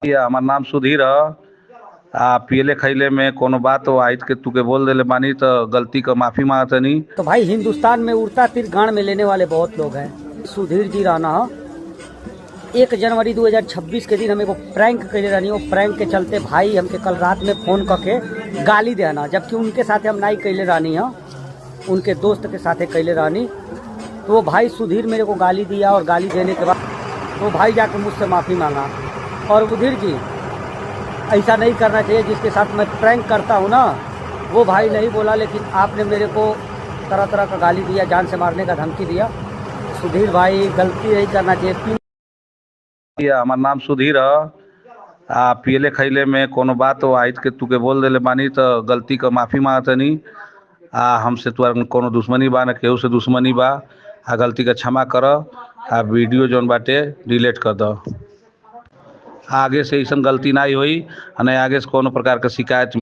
या हमार नाम सुधीर ह। पियले खैले में कोनो बात हो आइत के तुके बोल देले बानी तो गलती का माफी मांगतनी। तो भाई हिंदुस्तान में उड़ता तीर गाड़ में लेने वाले बहुत लोग हैं। सुधीर जी राणा 1 जनवरी 2026 के दिन हमें को प्रैंक करे रहनी। वो प्रैंक के चलते भाई हमके कल रात में फोन करके गाली देना, जबकि उनके साथ हम नहीं कैले रहनी है, उनके दोस्त के साथ कैले रहनी। तो वो भाई सुधीर मेरे को गाली दिया और गाली देने के बाद वो भाई जाके मुझसे माफ़ी मांगा। और सुधीर जी ऐसा नहीं करना चाहिए, जिसके साथ मैं प्रैंक करता हूँ ना वो भाई नहीं बोला, लेकिन आपने मेरे को तरह तरह का गाली दिया, जान से मारने का धमकी दिया। सुधीर भाई गलती नहीं करना चाहिए। या हमार नाम सुधीर ह। पियले खैले में कोनो बात हो आइत के तुके बोल देले बानी तो गलती का माफी मांगतनी। हमसे तुआर कोनो दुश्मनी बा न केहू से दुश्मनी बा। गलती का क्षमा कर। वीडियो जौन बाटे डिलीट कर दो। आगे से ऐसा गलती नहीं हुई, नहीं आगे से कोनो प्रकार का शिकायत